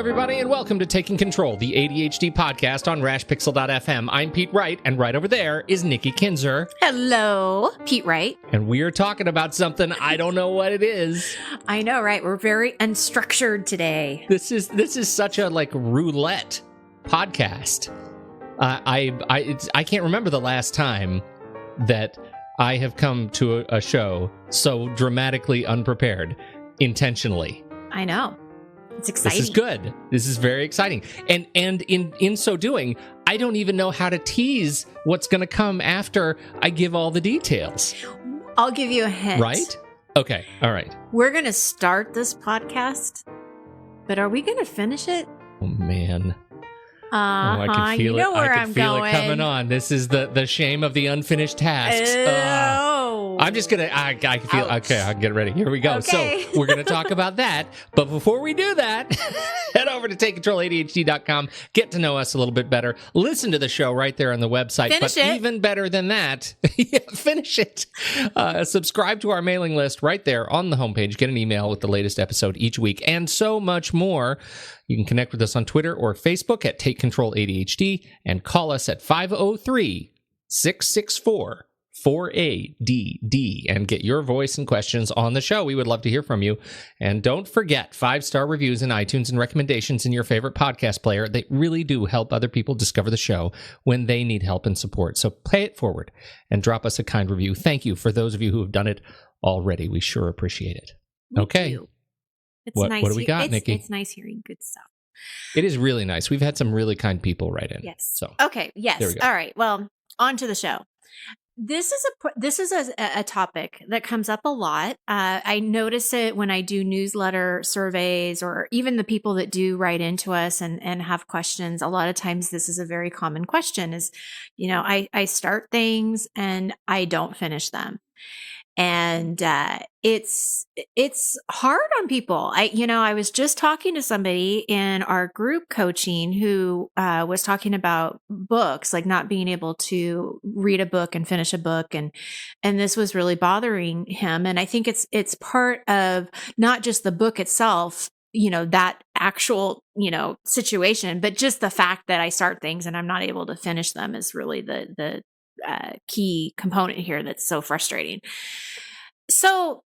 everybody, and welcome to Taking Control, the ADHD podcast on rashpixel.fm. I'm Pete Wright, and right over there is Nikki Kinzer. Hello, Pete Wright. And we are talking about something I don't know what it is. I know, right? We're very unstructured today. This is such a roulette podcast. I can't remember the last time that I have come to a show so dramatically unprepared, intentionally. I know. It's exciting. This is good. This is very exciting. And in so doing, I don't even know how to tease what's going to come after I give all the details. I'll give you a hint. Right? Okay. All right. We're going to start this podcast, but are we going to finish it? Oh, man. I can feel it. I can feel it coming on. This is the shame of the unfinished tasks. I'm just going to, I can feel, Ouch. Okay, I'll get ready. Here we go. Okay. So we're going to talk about that. But before we do that, head over to TakeControlADHD.com. Get to know us a little bit better. Listen to the show right there on the website. Finish it. Even better than that, finish it. Subscribe to our mailing list right there on the homepage. Get an email with the latest episode each week and so much more. You can connect with us on Twitter or Facebook at Take Control ADHD and call us at 503-664-4ADD and get your voice and questions on the show. We would love to hear from you. And don't forget 5-star reviews in iTunes and recommendations in your favorite podcast player. They really do help other people discover the show when they need help and support. So pay it forward and drop us a kind review. Thank you for those of you who have done it already. We sure appreciate it. Okay. It's What nice. do we got, Nikki? It's nice hearing good stuff. It is really nice. We've had some really kind people write in. Yes. So Okay. Yes. There we go. All right. Well, on to the show. This is a topic that comes up a lot. I notice it when I do newsletter surveys, or even the people that do write into us and have questions. A lot of times this is a very common question is, I start things and I don't finish them. And it's hard on people. I was just talking to somebody in our group coaching who was talking about books, like not being able to read a book and finish a book, and this was really bothering him. And I think it's part of not just the book itself, that actual situation, but just the fact that I start things and I'm not able to finish them is really the key component here that's so frustrating. So,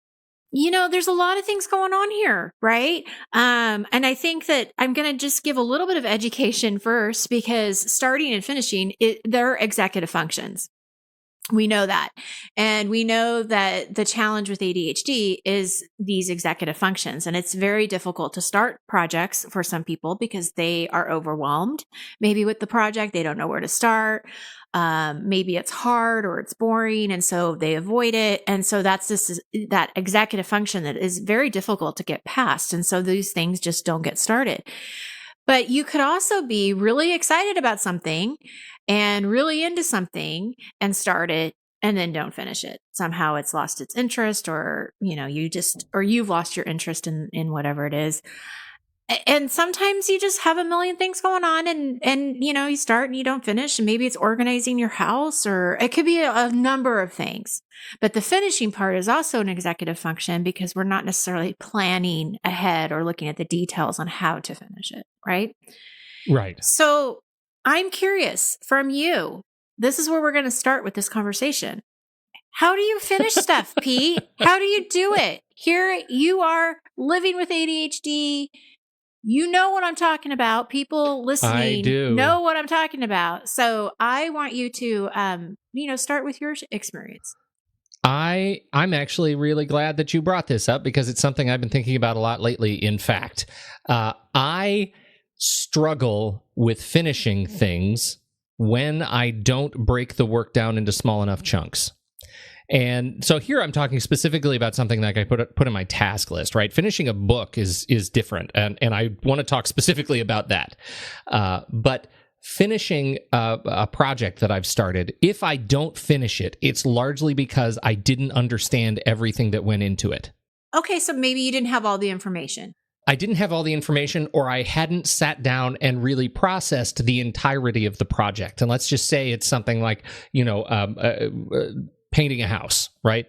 there's a lot of things going on here, right? And I think that I'm going to just give a little bit of education first, because starting and finishing, they're executive functions. We know that. And we know that the challenge with ADHD is these executive functions. And it's very difficult to start projects for some people because they are overwhelmed, maybe with the project. They don't know where to start. Maybe it's hard or it's boring, and so they avoid it. And so that's that executive function that is very difficult to get past. And so these things just don't get started. But you could also be really excited about something and really into something and start it and then don't finish it. Somehow it's lost its interest, or, you've lost your interest in whatever it is. And sometimes you just have a million things going on and you start and you don't finish, and maybe it's organizing your house, or it could be a number of things. But the finishing part is also an executive function, because we're not necessarily planning ahead or looking at the details on how to finish it, right? Right. So I'm curious from you. This is where we're going to start with this conversation. How do you finish stuff, Pete? How do you do it? Here you are living with ADHD. You know what I'm talking about. People listening know what I'm talking about. So I want you to, start with your experience. I'm actually really glad that you brought this up, because it's something I've been thinking about a lot lately. In fact, I struggle with finishing things when I don't break the work down into small enough chunks. And so here I'm talking specifically about something that I put in my task list, right? Finishing a book is different, and I want to talk specifically about that. But finishing a project that I've started, if I don't finish it, it's largely because I didn't understand everything that went into it. Okay, so maybe you didn't have all the information. I didn't have all the information, or I hadn't sat down and really processed the entirety of the project. And let's just say it's something like, painting a house, right?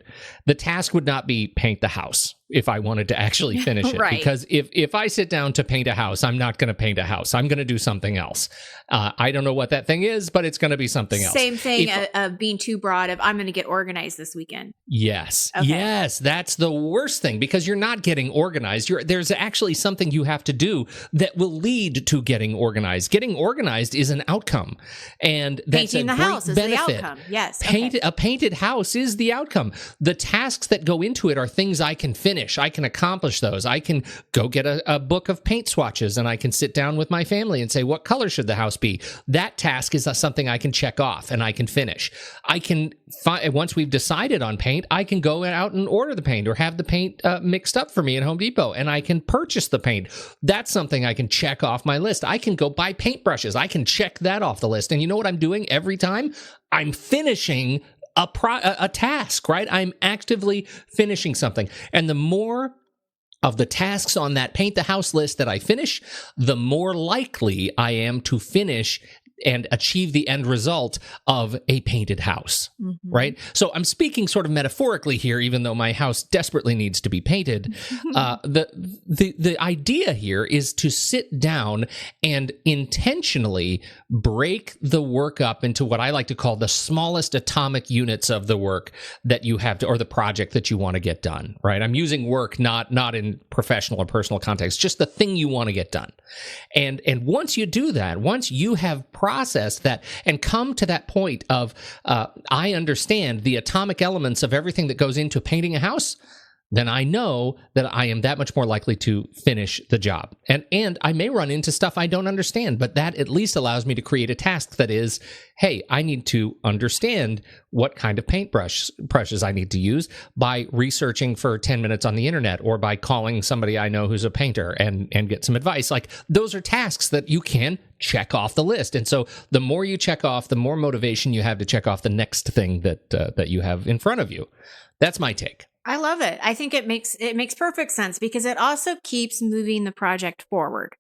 The task would not be paint the house if I wanted to actually finish it. Right. Because if I sit down to paint a house, I'm not going to paint a house. I'm going to do something else. I don't know what that thing is, but it's going to be something else. Same thing of being too broad of I'm going to get organized this weekend. Yes. Okay. Yes. That's the worst thing because you're not getting organized. There's actually something you have to do that will lead to getting organized. Getting organized is an outcome. And that's painting a the great house is benefit. the outcome. Yes. A painted house is the outcome. The tasks that go into it are things I can finish. I can accomplish those. I can go get a book of paint swatches and I can sit down with my family and say, what color should the house be? That task is something I can check off and I can finish. I can, once we've decided on paint, I can go out and order the paint or have the paint mixed up for me at Home Depot and I can purchase the paint. That's something I can check off my list. I can go buy paintbrushes. I can check that off the list. And you know what I'm doing every time? I'm finishing a task, right? I'm actively finishing something. And the more of the tasks on that paint the house list that I finish, the more likely I am to finish and achieve the end result of a painted house, right? So I'm speaking sort of metaphorically here, even though my house desperately needs to be painted. The idea here is to sit down and intentionally break the work up into what I like to call the smallest atomic units of the work that you have to, or the project that you want to get done, right? I'm using work not in professional or personal context, just the thing you want to get done. And once you do that, once you have process that and come to that point of I understand the atomic elements of everything that goes into painting a house, then I know that I am that much more likely to finish the job. And I may run into stuff I don't understand, but that at least allows me to create a task that is, hey, I need to understand what kind of brushes I need to use by researching for 10 minutes on the internet or by calling somebody I know who's a painter and get some advice. Like, those are tasks that you can check off the list. And so the more you check off, the more motivation you have to check off the next thing that you have in front of you. That's my take. I love it. I think it makes perfect sense because it also keeps moving the project forward,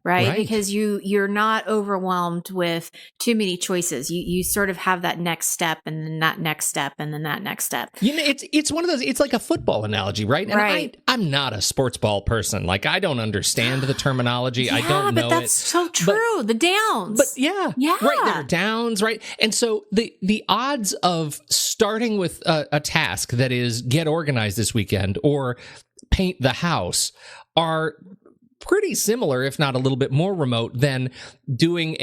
right? Because you're not overwhelmed with too many choices. You sort of have that next step and then that next step and then that next step. You know, it's one of those, it's like a football analogy, right? And I'm not a sports ball person. Like, I don't understand the terminology. I don't know it. But that's so true. The downs. But yeah. Right. There are downs, right? And so the odds of starting with a task that is get organized this weekend or paint the house are pretty similar, if not a little bit more remote, than doing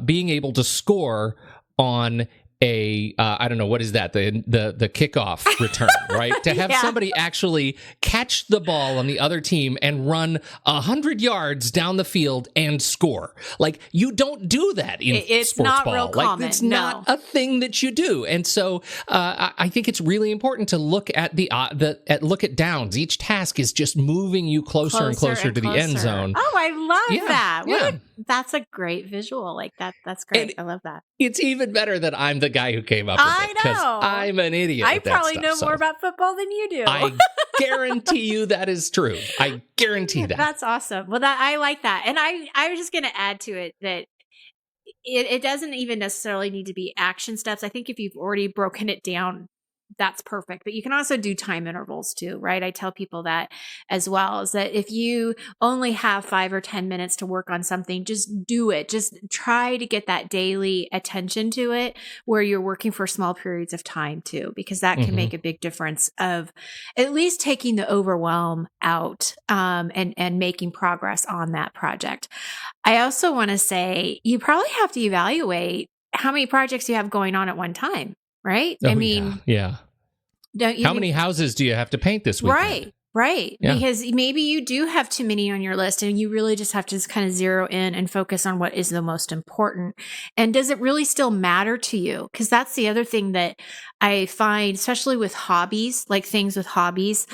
being able to score on a I don't know, what is that, the kickoff return, right? To have somebody actually catch the ball on the other team and run 100 yards down the field and score. Like, you don't do that in it's sports not ball. real common. Like, it's not a thing that you do. And so I think it's really important to look at look at downs. Each task is just moving you closer and closer to the end zone. Oh, I love that. Yeah. That's a great visual. Like, that's great. I love that. It's even better that I'm the guy who came up with it, because I'm an idiot. I probably know more about football than you do. I guarantee you that is true. I guarantee that. That's awesome. Well, I like that. And I was just going to add to it that it doesn't even necessarily need to be action steps. I think if you've already broken it down, that's perfect. But you can also do time intervals too, right? I tell people that as well, is that if you only have 5 or 10 minutes to work on something, just do it. Just try to get that daily attention to it where you're working for small periods of time too, because that can make a big difference of at least taking the overwhelm out and making progress on that project. I also want to say you probably have to evaluate how many projects you have going on at one time. Right? Oh, I mean, yeah. How many houses do you have to paint this weekend? Right. Yeah. Because maybe you do have too many on your list and you really just have to kind of zero in and focus on what is the most important. And does it really still matter to you? Because that's the other thing that I find, especially with hobbies, like things with hobbies,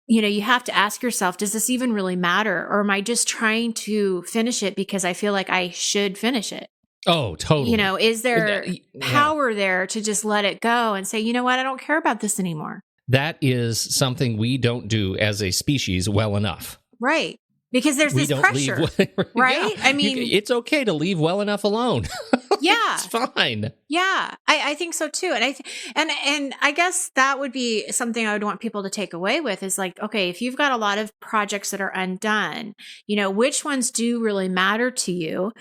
you have to ask yourself, does this even really matter? Or am I just trying to finish it because I feel like I should finish it? Oh, totally. Is there power there to just let it go and say, you know what, I don't care about this anymore? That is something we don't do as a species well enough. Right. Because there's this pressure, right? Yeah. I mean, it's okay to leave well enough alone. Yeah. It's fine. Yeah, I think so too. And and I guess that would be something I would want people to take away with is like, okay, if you've got a lot of projects that are undone, which ones do really matter to you?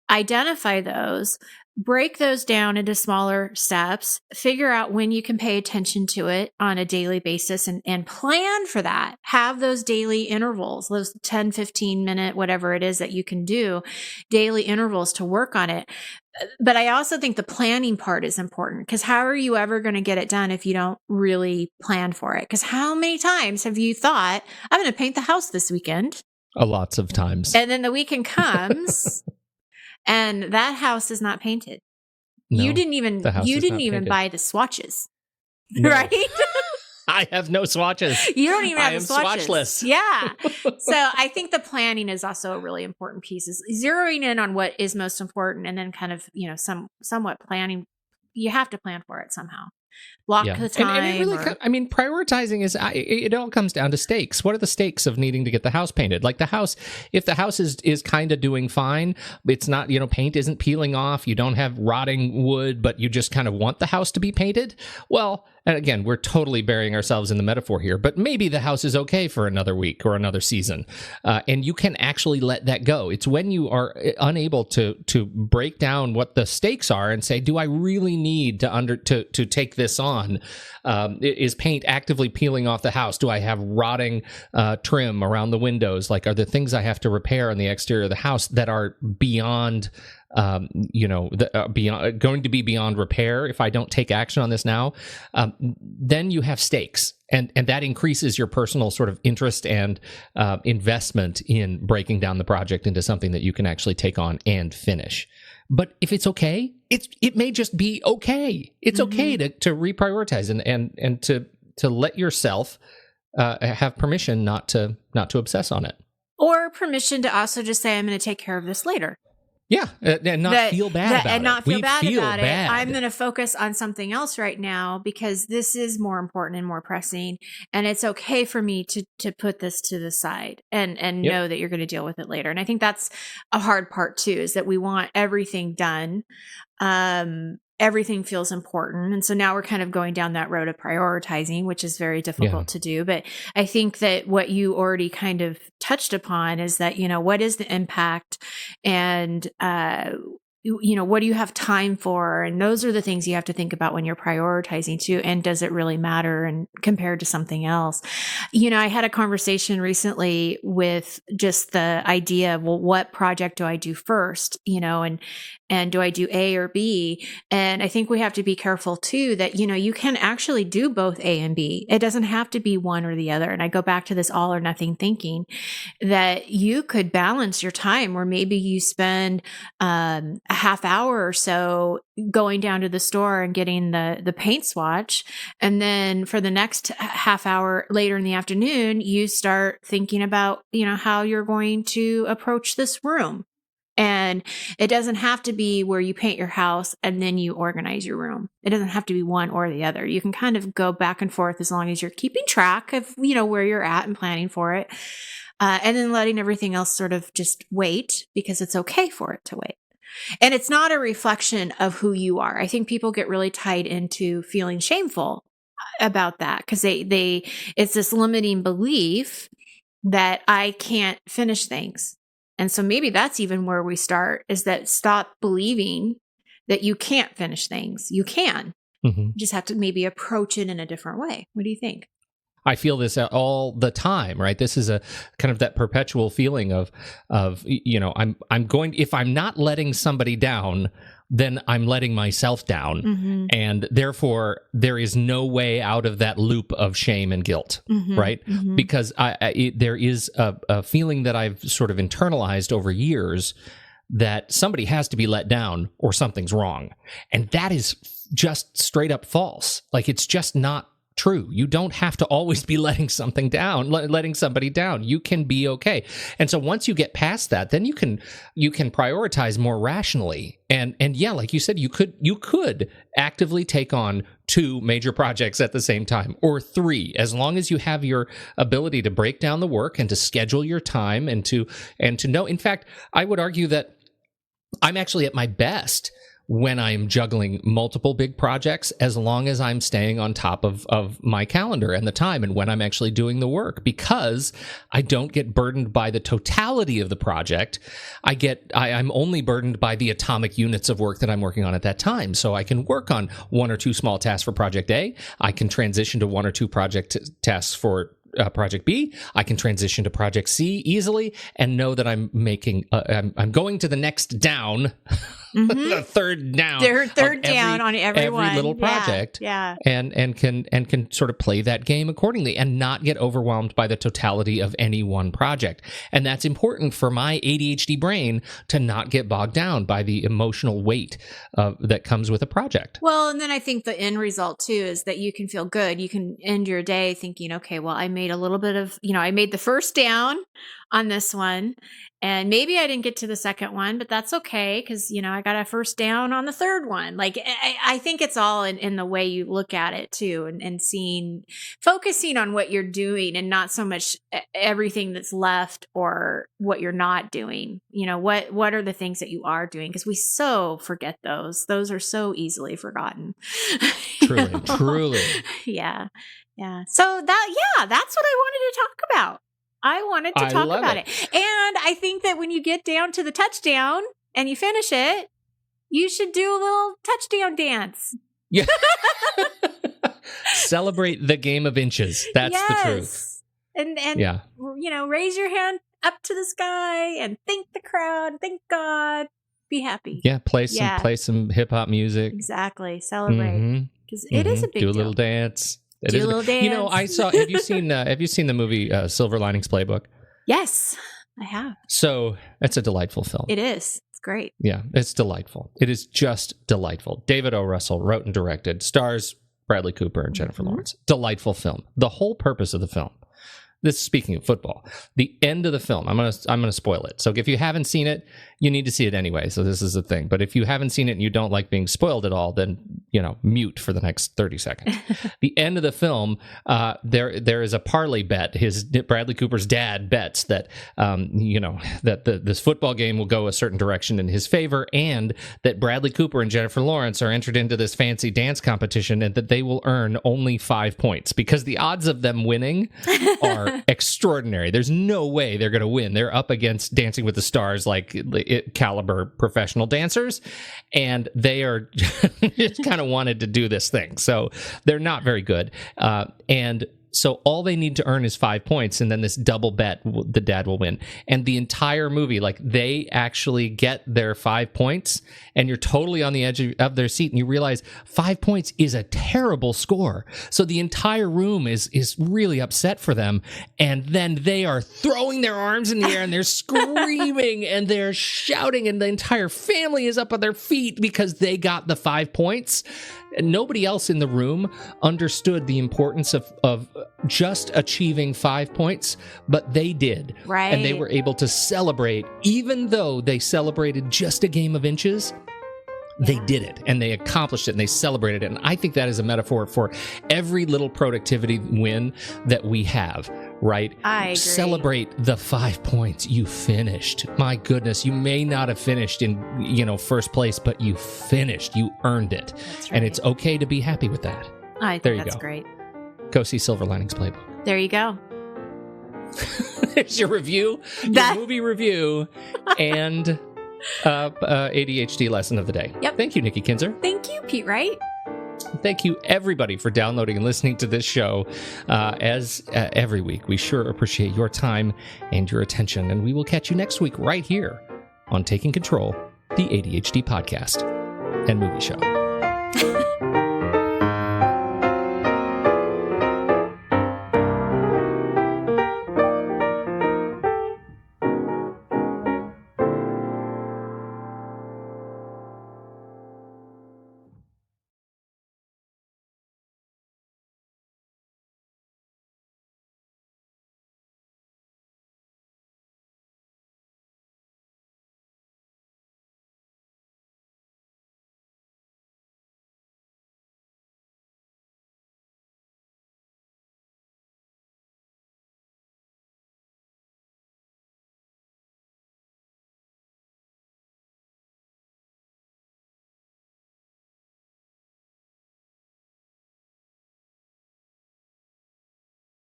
Identify those, break those down into smaller steps, figure out when you can pay attention to it on a daily basis and plan for that. Have those daily intervals, those 10, 15 minute, whatever it is that you can do, daily intervals to work on it. But I also think the planning part is important because how are you ever going to get it done if you don't really plan for it? Because how many times have you thought, I'm going to paint the house this weekend? Lots of times. And then the weekend comes and that house is not painted. No, you didn't even buy the swatches, no. right? I have no swatches. You don't even have the swatches. Swatchless. Yeah. So I think the planning is also a really important piece, is zeroing in on what is most important and then kind of, somewhat planning. You have to plan for it somehow. Block the time. And it really, prioritizing is, it all comes down to stakes. What are the stakes of needing to get the house painted? Like the house, if the house is kind of doing fine, it's not, paint isn't peeling off, you don't have rotting wood, but you just kind of want the house to be painted. Well, and again, we're totally burying ourselves in the metaphor here, but maybe the house is okay for another week or another season. And you can actually let that go. It's when you are unable to break down what the stakes are and say, do I really need to take this on? Is paint actively peeling off the house? Do I have rotting trim around the windows? Like, are there things I have to repair on the exterior of the house that are beyond going to be beyond repair if I don't take action on this now? Then you have stakes, and that increases your personal sort of interest and investment in breaking down the project into something that you can actually take on and finish. But if it's okay, it may just be okay. It's okay to reprioritize and to let yourself have permission not to obsess on it, or permission to also just say, I'm going to take care of this later. Yeah, and not feel bad about it. And not feel bad about it. Bad. I'm going to focus on something else right now because this is more important and more pressing. And it's okay for me to put this to the side and know that you're going to deal with it later. And I think that's a hard part too, is that we want everything done. Everything feels important. And so now we're kind of going down that road of prioritizing, which is very difficult to do. But I think that what you already kind of touched upon is that, what is the impact and, what do you have time for? And those are the things you have to think about when you're prioritizing too. And does it really matter and compared to something else? I had a conversation recently with just the idea of, well, what project do I do first? And do I do A or B? And I think we have to be careful too that, you can actually do both A and B. It doesn't have to be one or the other. And I go back to this all or nothing thinking that you could balance your time where maybe you spend a half hour or so going down to the store and getting the paint swatch. And then for the next half hour later in the afternoon, you start thinking about, how you're going to approach this room. And it doesn't have to be where you paint your house and then you organize your room. It doesn't have to be one or the other. You can kind of go back and forth as long as you're keeping track of, where you're at and planning for it. And then letting everything else sort of just wait because it's okay for it to wait. And it's not a reflection of who you are. I think people get really tied into feeling shameful about that because it's this limiting belief that I can't finish things. And so maybe that's even where we start, is that stop believing that you can't finish things. You can. You just have to maybe approach it in a different way. What do you think? I feel this all the time, right? This is a kind of that perpetual feeling of I'm going, if I'm not letting somebody down, then I'm letting myself down. And therefore there is no way out of that loop of shame and guilt, right? Because there is a feeling that I've sort of internalized over years that somebody has to be let down or something's wrong. And that is just straight up false. Like, it's just not true. You don't have to always be letting somebing down, letting somebody down. You can be okay. And so once you get past that, then you can prioritize more rationally. And yeah, like you said, you could actively take on 2 major projects at the same time, or 3, as long as you have your ability to break down the work and to schedule your time and to know. In fact, I would argue that I'm actually at my best when I'm juggling multiple big projects, as long as I'm staying on top of my calendar and the time and when I'm actually doing the work, because I don't get burdened by the totality of the project. I'm only burdened by the atomic units of work that I'm working on at that time. So I can work on one or two small tasks for project A. I can transition to one or two tasks for project B. I can transition to project C easily and know that I'm going to the next down, the third down, third down on every little project, and can sort of play that game accordingly and not get overwhelmed by the totality of any one project. And that's important for my ADHD brain to not get bogged down by the emotional weight that comes with a project. Well, and then I think the end result too is that you can feel good. You can end your day thinking, okay, well, I made a little bit of, I made the first down on this one, and maybe I didn't get to the second one, but that's okay because, I got a first down on the third one. Like, I think it's all in the way you look at it too, and focusing on what you're doing and not so much everything that's left or what you're not doing. What are the things that you are doing? Because we so forget those. Those are so easily forgotten. Truly. Yeah. Yeah. So that's what I wanted to talk about. I wanted to talk about it. And I think that when you get down to the touchdown and you finish it, you should do a little touchdown dance. Yeah. Celebrate the game of inches. That's the truth. And raise your hand up to the sky and thank the crowd, thank God, be happy. Yeah, play some hip hop music. Exactly. Celebrate. Because it is a big deal. Do a little dance. Do a little dance. I saw. Have you seen the movie Silver Linings Playbook? Yes, I have. So it's a delightful film. It is. It's great. Yeah, it's delightful. It is just delightful. David O. Russell wrote and directed. Stars Bradley Cooper and Jennifer Lawrence. Delightful film. The whole purpose of the film. This is speaking of football. The end of the film, I'm gonna spoil it. So if you haven't seen it, you need to see it anyway. So this is the thing. But if you haven't seen it and you don't like being spoiled at all, then mute for the next 30 seconds. The end of the film, there is a parlay bet. Bradley Cooper's dad bets that this football game will go a certain direction in his favor, and that Bradley Cooper and Jennifer Lawrence are entered into this fancy dance competition, and that they will earn only 5 points because the odds of them winning are extraordinary. There's no way they're going to win. They're up against Dancing with the Stars, like caliber professional dancers, and they are just kind of wanted to do this thing. So they're not very good. And so all they need to earn is 5 points, and then this double bet, the dad will win. And the entire movie, like, they actually get their 5 points, and you're totally on the edge of their seat, and you realize 5 points is a terrible score. So the entire room is really upset for them, and then they are throwing their arms in the air, and they're screaming, and they're shouting, and the entire family is up on their feet because they got the 5 points. And nobody else in the room understood the importance of just achieving 5 points, but they did. Right. And they were able to celebrate, even though they celebrated just a game of inches. They did it, and they accomplished it, and they celebrated it. And I think that is a metaphor for every little productivity win that we have, right? I agree. Celebrate the 5 points you finished. My goodness, you may not have finished in, first place, but you finished. You earned it. That's right. And it's okay to be happy with that. I think that's great. Go see Silver Linings Playbook. There you go. There's your review, your movie review, and ADHD lesson of the day. Yep. Thank you, Nikki Kinzer. Thank you, Pete Wright. Thank you, everybody, for downloading and listening to this show. As every week, we sure appreciate your time and your attention, and we will catch you next week right here on Taking Control, the ADHD podcast and movie show.